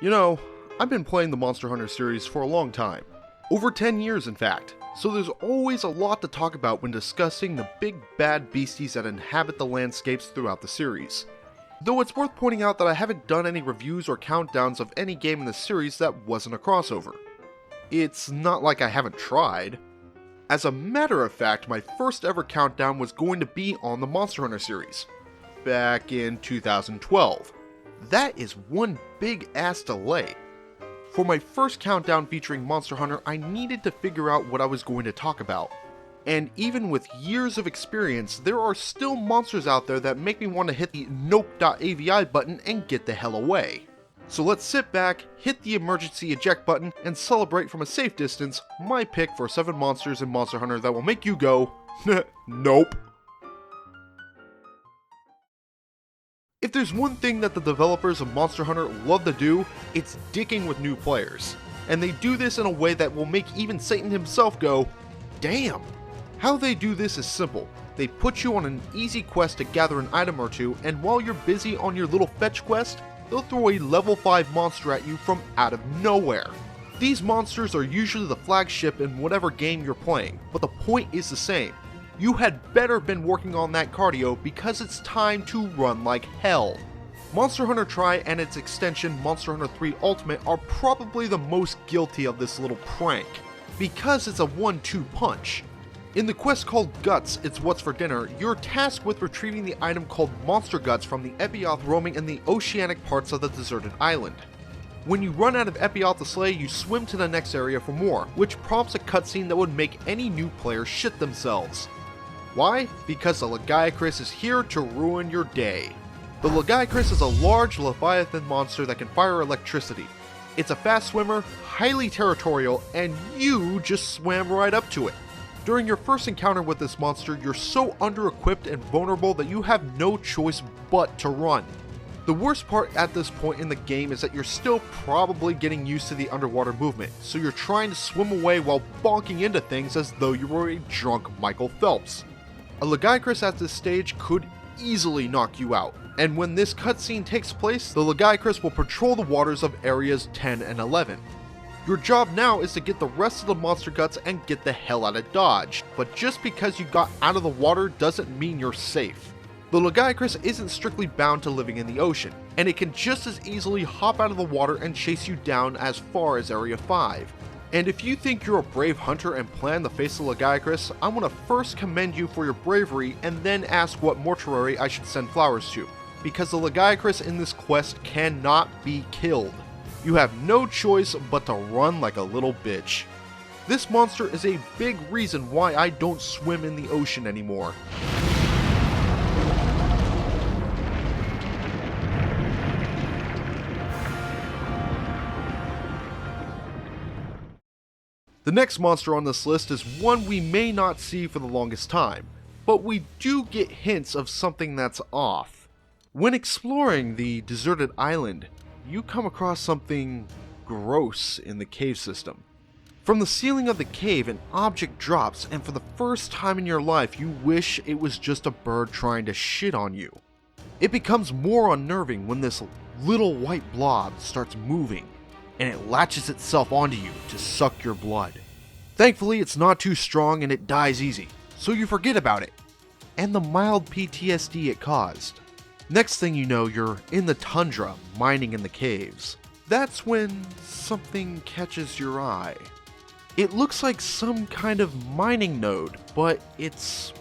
You know, I've been playing the Monster Hunter series for a long time. Over 10 years in fact. So there's always a lot to talk about when discussing the big bad beasties that inhabit the landscapes throughout the series. Though it's worth pointing out that I haven't done any reviews or countdowns of any game in the series that wasn't a crossover. It's not like I haven't tried. As a matter of fact, my first ever countdown was going to be on the Monster Hunter series, back in 2012. That is one big ass delay. For my first countdown featuring Monster Hunter, I needed to figure out what I was going to talk about. And even with years of experience, there are still monsters out there that make me want to hit the nope.avi button and get the hell away. So let's sit back, hit the emergency eject button, and celebrate from a safe distance my pick for 7 monsters in Monster Hunter that will make you go, nope. If there's one thing that the developers of Monster Hunter love to do, it's dicking with new players. And they do this in a way that will make even Satan himself go, damn. How they do this is simple. They put you on an easy quest to gather an item or two, and while you're busy on your little fetch quest, they'll throw a level 5 monster at you from out of nowhere. These monsters are usually the flagship in whatever game you're playing, but the point is the same. You had better been working on that cardio because it's time to run like hell. Monster Hunter Tri and its extension Monster Hunter 3 Ultimate are probably the most guilty of this little prank, because it's a 1-2 punch. In the quest called Guts, It's What's for Dinner, you're tasked with retrieving the item called Monster Guts from the Epioth roaming in the oceanic parts of the deserted island. When you run out of Epioth to slay, you swim to the next area for more, which prompts a cutscene that would make any new player shit themselves. Why? Because the Lagicrus is here to ruin your day. The Lagicrus is a large leviathan monster that can fire electricity. It's a fast swimmer, highly territorial, and you just swam right up to it. During your first encounter with this monster, you're so under-equipped and vulnerable that you have no choice but to run. The worst part at this point in the game is that you're still probably getting used to the underwater movement, so you're trying to swim away while bonking into things as though you were a drunk Michael Phelps. A Lagicrus at this stage could easily knock you out, and when this cutscene takes place, the Lagicrus will patrol the waters of areas 10 and 11. Your job now is to get the rest of the monster guts and get the hell out of Dodge, but just because you got out of the water doesn't mean you're safe. The Lagicrus isn't strictly bound to living in the ocean, and it can just as easily hop out of the water and chase you down as far as Area 5. And if you think you're a brave hunter and plan to face the Lagicrus, I want to first commend you for your bravery and then ask what mortuary I should send flowers to, because the Lagicrus in this quest cannot be killed. You have no choice but to run like a little bitch. This monster is a big reason why I don't swim in the ocean anymore. The next monster on this list is one we may not see for the longest time, but we do get hints of something that's off. When exploring the deserted island, you come across something gross in the cave system. From the ceiling of the cave, an object drops, and for the first time in your life, you wish it was just a bird trying to shit on you. It becomes more unnerving when this little white blob starts moving, and it latches itself onto you to suck your blood. Thankfully, it's not too strong and it dies easy, so you forget about it, and the mild PTSD it caused. Next thing you know, you're in the tundra, mining in the caves. That's when something catches your eye. It looks like some kind of mining node, but it's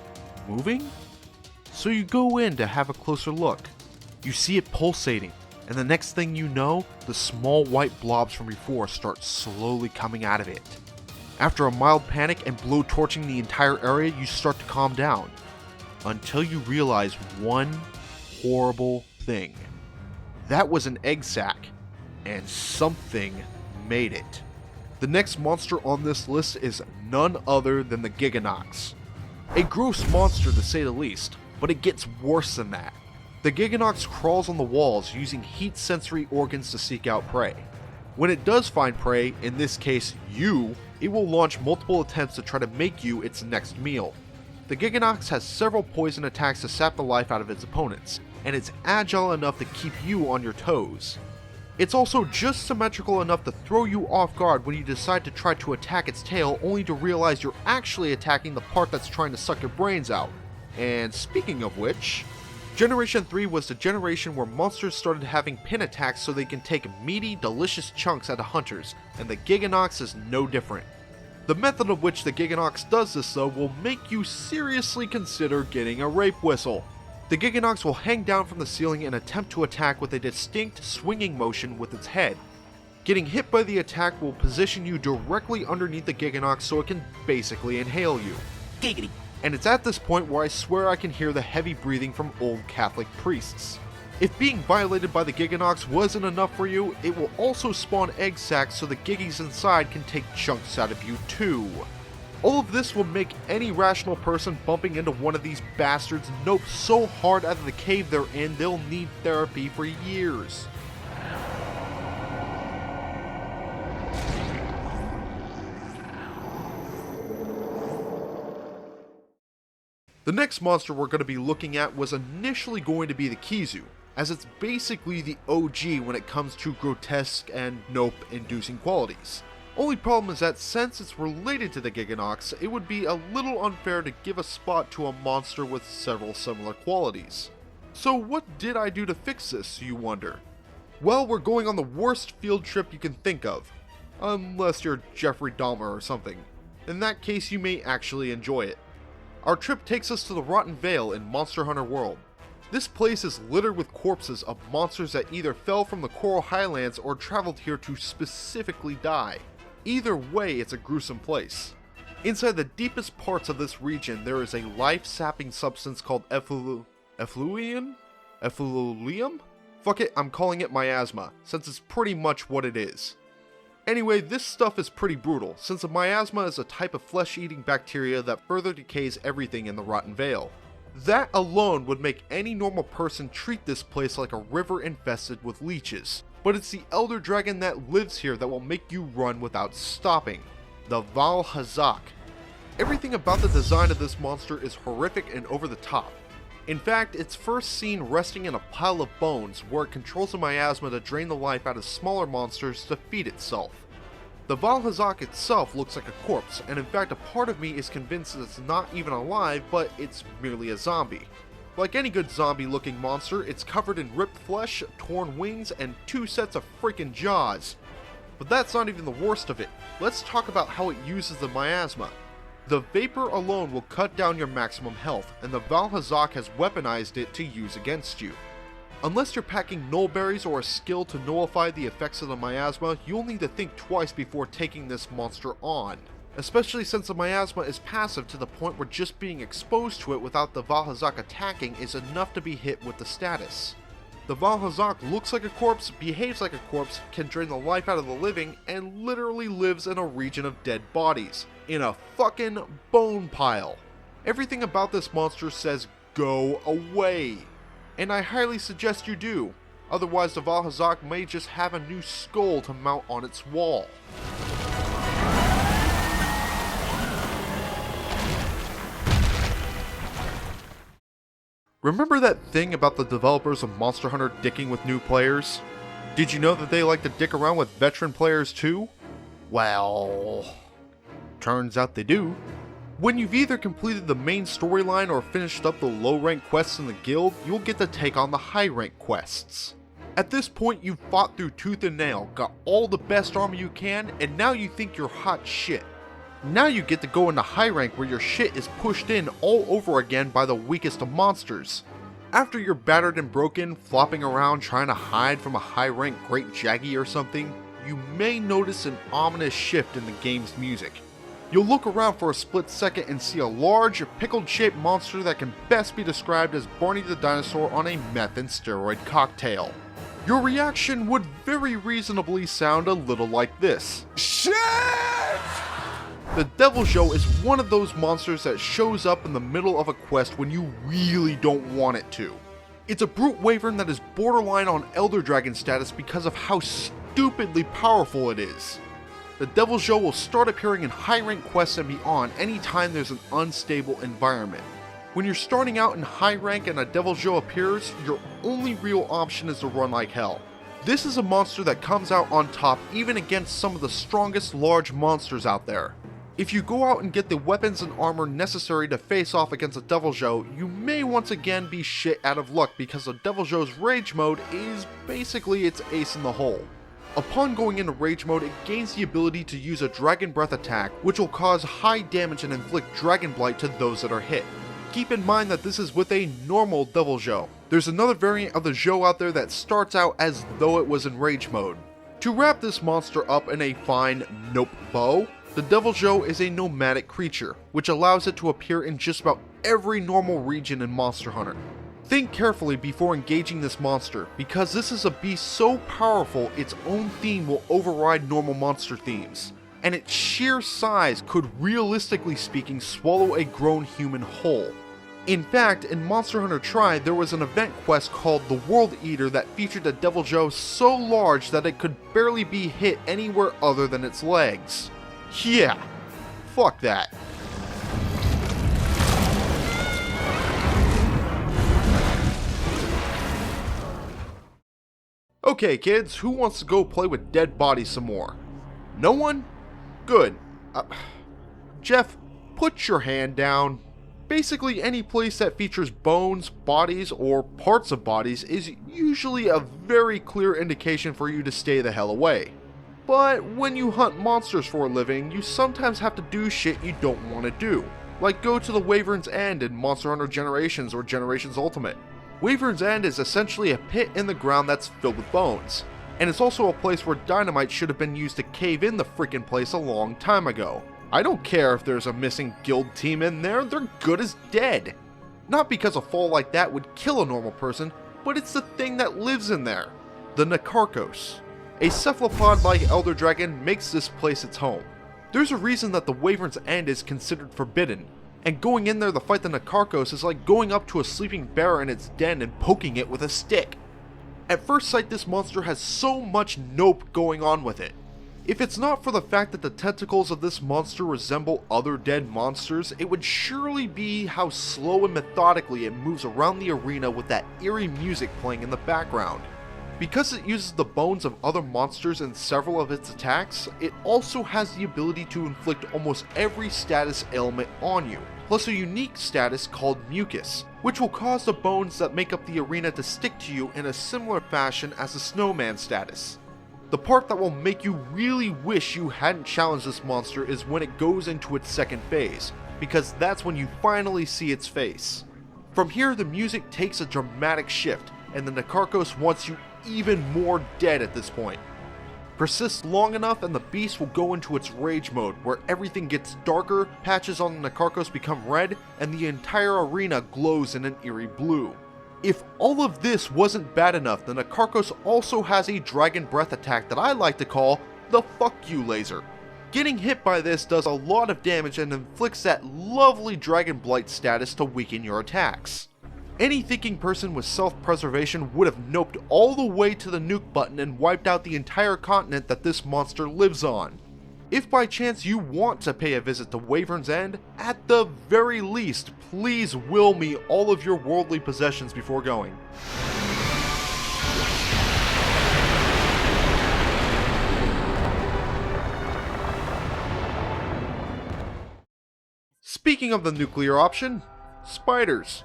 moving? So you go in to have a closer look. You see it pulsating, and the next thing you know, the small white blobs from before start slowly coming out of it. After a mild panic and blowtorching the entire area, you start to calm down, until you realize one horrible thing. That was an egg sac, and something made it. The next monster on this list is none other than the Gigginox. A gross monster to say the least, but it gets worse than that. The Gigginox crawls on the walls using heat sensory organs to seek out prey. When it does find prey, in this case you, it will launch multiple attempts to try to make you its next meal. The Gigginox has several poison attacks to sap the life out of its opponents, and it's agile enough to keep you on your toes. It's also just symmetrical enough to throw you off guard when you decide to try to attack its tail, only to realize you're actually attacking the part that's trying to suck your brains out. And speaking of which, Generation 3 was the generation where monsters started having pin attacks so they can take meaty, delicious chunks out of hunters, and the Gigginox is no different. The method of which the Gigginox does this though will make you seriously consider getting a rape whistle. The Gigginox will hang down from the ceiling and attempt to attack with a distinct swinging motion with its head. Getting hit by the attack will position you directly underneath the Gigginox so it can basically inhale you. Giggity. And it's at this point where I swear I can hear the heavy breathing from old Catholic priests. If being violated by the Gigginox wasn't enough for you, it will also spawn egg sacs so the Giggies inside can take chunks out of you too. All of this will make any rational person bumping into one of these bastards nope so hard out of the cave they're in they'll need therapy for years. The next monster we're going to be looking at was initially going to be the Kizu, as it's basically the OG when it comes to grotesque and nope-inducing qualities. Only problem is that since it's related to the Gigginox, it would be a little unfair to give a spot to a monster with several similar qualities. So what did I do to fix this, you wonder? Well, we're going on the worst field trip you can think of. Unless you're Jeffrey Dahmer or something. In that case, you may actually enjoy it. Our trip takes us to the Rotten Vale in Monster Hunter World. This place is littered with corpses of monsters that either fell from the Coral Highlands or traveled here to specifically die. Either way, it's a gruesome place. Inside the deepest parts of this region, there is a life-sapping substance called effluvium? Fuck it, I'm calling it miasma, since it's pretty much what it is. Anyway, this stuff is pretty brutal, since a miasma is a type of flesh-eating bacteria that further decays everything in the Rotten Vale. That alone would make any normal person treat this place like a river infested with leeches, but it's the Elder Dragon that lives here that will make you run without stopping. The Vaal Hazak. Everything about the design of this monster is horrific and over the top. In fact, it's first seen resting in a pile of bones where it controls a miasma to drain the life out of smaller monsters to feed itself. The Vaal Hazak itself looks like a corpse, and in fact a part of me is convinced that it's not even alive, but it's merely a zombie. Like any good zombie looking monster, it's covered in ripped flesh, torn wings, and 2 sets of freaking jaws. But that's not even the worst of it. Let's talk about how it uses the miasma. The vapor alone will cut down your maximum health, and the Vaal Hazak has weaponized it to use against you. Unless you're packing nullberries or a skill to nullify the effects of the miasma, you'll need to think twice before taking this monster on. Especially since the miasma is passive to the point where just being exposed to it without the Vaal Hazak attacking is enough to be hit with the status. The Vaal Hazak looks like a corpse, behaves like a corpse, can drain the life out of the living, and literally lives in a region of dead bodies. In a fucking bone pile. Everything about this monster says go away. And I highly suggest you do. Otherwise the Vaal Hazak may just have a new skull to mount on its wall. Remember that thing about the developers of Monster Hunter dicking with new players? Did you know that they like to dick around with veteran players too? Well, turns out they do. When you've either completed the main storyline or finished up the low rank quests in the guild, you'll get to take on the high rank quests. At this point you've fought through tooth and nail, got all the best armor you can, and now you think you're hot shit. Now you get to go into high rank where your shit is pushed in all over again by the weakest of monsters. After you're battered and broken, flopping around trying to hide from a high rank Great Jaggy or something, you may notice an ominous shift in the game's music. You'll look around for a split second and see a large, pickled shaped monster that can best be described as Barney the Dinosaur on a meth and steroid cocktail. Your reaction would very reasonably sound a little like this. Shit! The Devil Joe is one of those monsters that shows up in the middle of a quest when you really don't want it to. It's a brute wyvern that is borderline on Elder Dragon status because of how stupidly powerful it is. The Devil Joe will start appearing in high rank quests and beyond anytime there's an unstable environment. When you're starting out in high rank and a Devil Joe appears, your only real option is to run like hell. This is a monster that comes out on top even against some of the strongest large monsters out there. If you go out and get the weapons and armor necessary to face off against a Deviljho, you may once again be shit out of luck because the Deviljho's rage mode is basically its ace in the hole. Upon going into rage mode, it gains the ability to use a Dragon Breath attack, which will cause high damage and inflict Dragon Blight to those that are hit. Keep in mind that this is with a normal Deviljho. There's another variant of the Zhou out there that starts out as though it was in rage mode. To wrap this monster up in a fine nope bow, the Deviljho is a nomadic creature, which allows it to appear in just about every normal region in Monster Hunter. Think carefully before engaging this monster, because this is a beast so powerful its own theme will override normal monster themes, and its sheer size could realistically speaking swallow a grown human whole. In fact, in Monster Hunter Tri, there was an event quest called the World Eater that featured a Deviljho so large that it could barely be hit anywhere other than its legs. Yeah, fuck that. Okay kids, who wants to go play with dead bodies some more? No one? Good. Jeff, put your hand down. Basically any place that features bones, bodies, or parts of bodies is usually a very clear indication for you to stay the hell away. But when you hunt monsters for a living, you sometimes have to do shit you don't want to do. Like go to the Wyvern's End in Monster Hunter Generations or Generations Ultimate. Wyvern's End is essentially a pit in the ground that's filled with bones. And it's also a place where dynamite should have been used to cave in the frickin' place a long time ago. I don't care if there's a missing guild team in there, they're good as dead. Not because a fall like that would kill a normal person, but it's the thing that lives in there. The Nakarkos. A cephalopod-like elder dragon makes this place its home. There's a reason that the Wyvern's End is considered forbidden, and going in there to fight the Nakarkos is like going up to a sleeping bear in its den and poking it with a stick. At first sight, this monster has so much nope going on with it. If it's not for the fact that the tentacles of this monster resemble other dead monsters, it would surely be how slow and methodically it moves around the arena with that eerie music playing in the background. Because it uses the bones of other monsters in several of its attacks, it also has the ability to inflict almost every status ailment on you, plus a unique status called Mucus, which will cause the bones that make up the arena to stick to you in a similar fashion as the Snowman status. The part that will make you really wish you hadn't challenged this monster is when it goes into its second phase, because that's when you finally see its face. From here, the music takes a dramatic shift, and the Nakarkos wants you even more dead at this point. Persist long enough and the beast will go into its rage mode, where everything gets darker, patches on the Nakarkos become red, and the entire arena glows in an eerie blue. If all of this wasn't bad enough, the Nakarkos also has a Dragon Breath attack that I like to call the fuck you laser. Getting hit by this does a lot of damage and inflicts that lovely Dragon Blight status to weaken your attacks. Any thinking person with self-preservation would have noped all the way to the nuke button and wiped out the entire continent that this monster lives on. If by chance you want to pay a visit to Wyvern's End, at the very least, please will me all of your worldly possessions before going. Speaking of the nuclear option, spiders.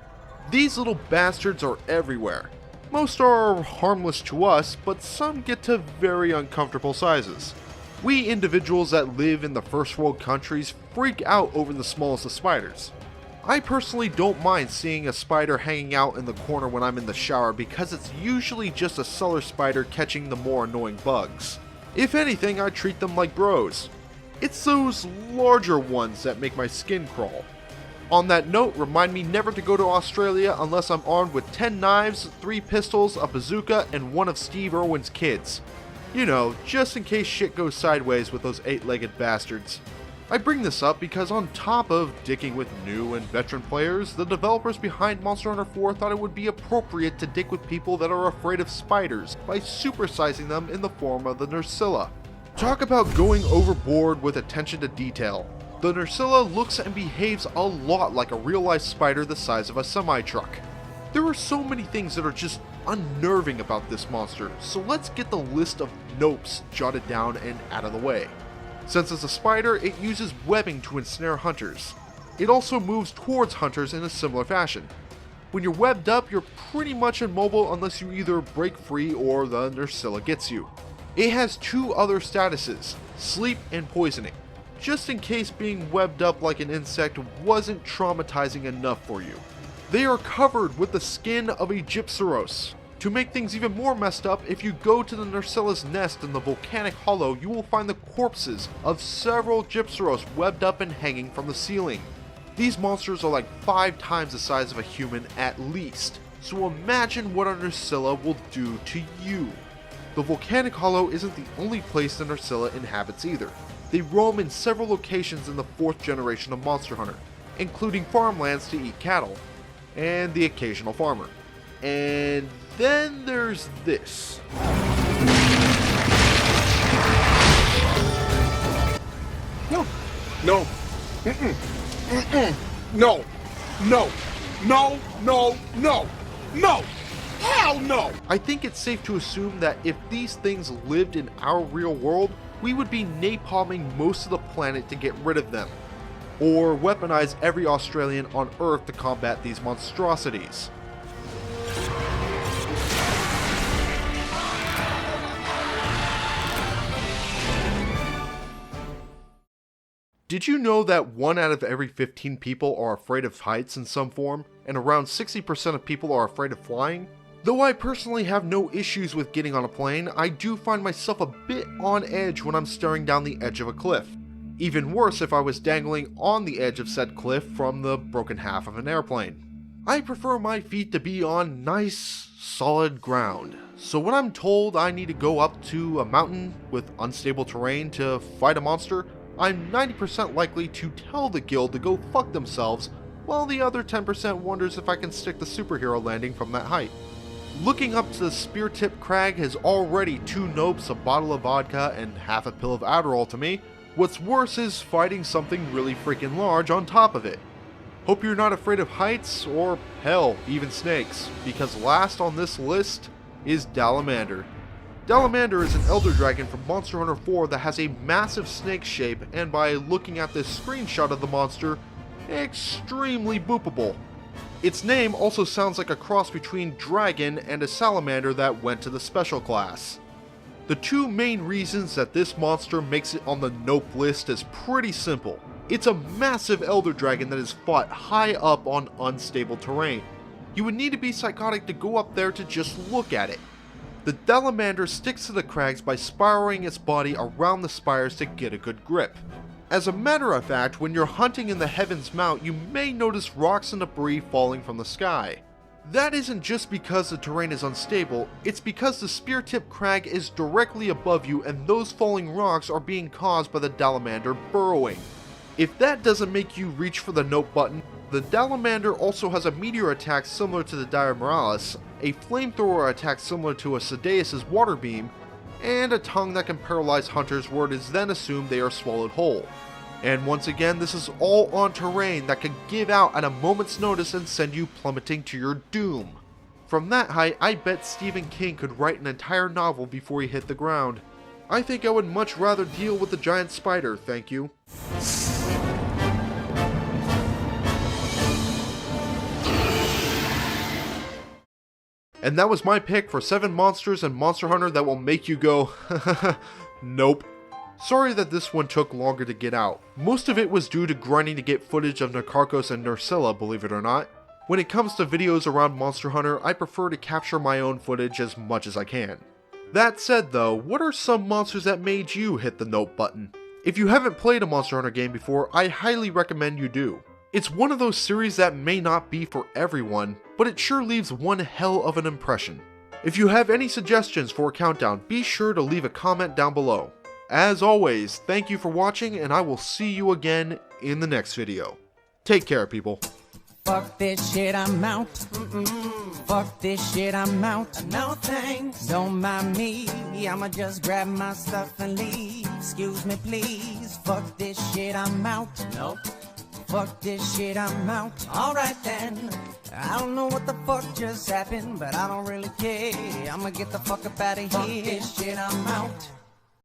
These little bastards are everywhere. Most are harmless to us, but some get to very uncomfortable sizes. We individuals that live in the first world countries freak out over the smallest of spiders. I personally don't mind seeing a spider hanging out in the corner when I'm in the shower because it's usually just a cellar spider catching the more annoying bugs. If anything, I treat them like bros. It's those larger ones that make my skin crawl. On that note, remind me never to go to Australia unless I'm armed with 10 knives, 3 pistols, a bazooka, and one of Steve Irwin's kids. You know, just in case shit goes sideways with those 8-legged bastards. I bring this up because on top of dicking with new and veteran players, the developers behind Monster Hunter 4 thought it would be appropriate to dick with people that are afraid of spiders by supersizing them in the form of the Nerscylla. Talk about going overboard with attention to detail. The Nerscylla looks and behaves a lot like a real-life spider the size of a semi-truck. There are so many things that are just unnerving about this monster, so let's get the list of nopes jotted down and out of the way. Since it's a spider, it uses webbing to ensnare hunters. It also moves towards hunters in a similar fashion. When you're webbed up, you're pretty much immobile unless you either break free or the Nerscylla gets you. It has two other statuses, sleep and poisoning, just in case being webbed up like an insect wasn't traumatizing enough for you. They are covered with the skin of a Gypceros. To make things even more messed up, if you go to the Nerscylla's nest in the volcanic hollow, you will find the corpses of several Gypceros webbed up and hanging from the ceiling. These monsters are like 5 times the size of a human at least, so imagine what a Nerscylla will do to you. The volcanic hollow isn't the only place the Nerscylla inhabits either. They roam in several locations in the 4th generation of Monster Hunter, including farmlands to eat cattle, and the occasional farmer. And then there's this. No. No. Mm-mm. Mm-mm. No. No. No. No. No. No. Hell no! I think it's safe to assume that if these things lived in our real world, we would be napalming most of the planet to get rid of them, or weaponize every Australian on Earth to combat these monstrosities. Did you know that 1 out of every 15 people are afraid of heights in some form, and around 60% of people are afraid of flying? Though I personally have no issues with getting on a plane, I do find myself a bit on edge when I'm staring down the edge of a cliff. Even worse if I was dangling on the edge of said cliff from the broken half of an airplane. I prefer my feet to be on nice, solid ground, so when I'm told I need to go up to a mountain with unstable terrain to fight a monster, I'm 90% likely to tell the guild to go fuck themselves, while the other 10% wonders if I can stick the superhero landing from that height. Looking up to the spear-tip crag has already 2 nopes, a bottle of vodka, and half a pill of Adderall to me. What's worse is fighting something really freaking large on top of it. Hope you're not afraid of heights, or hell, even snakes, because last on this list is Dalamandur. Dalamandur is an elder dragon from Monster Hunter 4 that has a massive snake shape, and by looking at this screenshot of the monster, extremely boopable. Its name also sounds like a cross between dragon and a salamander that went to the special class. The 2 main reasons that this monster makes it on the nope list is pretty simple. It's a massive elder dragon that is fought high up on unstable terrain. You would need to be psychotic to go up there to just look at it. The Dalamandur sticks to the crags by spiraling its body around the spires to get a good grip. As a matter of fact, when you're hunting in the Heaven's Mount, you may notice rocks and debris falling from the sky. That isn't just because the terrain is unstable, it's because the spear-tip crag is directly above you and those falling rocks are being caused by the Dalamandur burrowing. If that doesn't make you reach for the note button, the Dalamandur also has a meteor attack similar to the Diamoralis, a flamethrower attack similar to a Sedaeus' water beam, and a tongue that can paralyze hunters where it is then assumed they are swallowed whole. And once again, this is all on terrain that can give out at a moment's notice and send you plummeting to your doom. From that height, I bet Stephen King could write an entire novel before he hit the ground. I think I would much rather deal with the giant spider, thank you. And that was my pick for 7 monsters in Monster Hunter that will make you go, nope. Sorry that this one took longer to get out. Most of it was due to grinding to get footage of Nakarkos and Nerscylla, believe it or not. When it comes to videos around Monster Hunter, I prefer to capture my own footage as much as I can. That said though, what are some monsters that made you hit the note button? If you haven't played a Monster Hunter game before, I highly recommend you do. It's one of those series that may not be for everyone, but it sure leaves one hell of an impression. If you have any suggestions for a countdown, be sure to leave a comment down below. As always, thank you for watching, and I will see you again in the next video. Take care, people. Fuck this shit, I'm out. Fuck this shit, I'm out. No thanks. Don't mind me. I'ma just grab my stuff and leave. Excuse me, please. Fuck this shit, I'm out. Nope. fuck this shit, I'm out. Alright then. I don't know what the fuck just happened, but I don't really care. I'ma get the fuck up out of here. Fuck this shit, I'm out.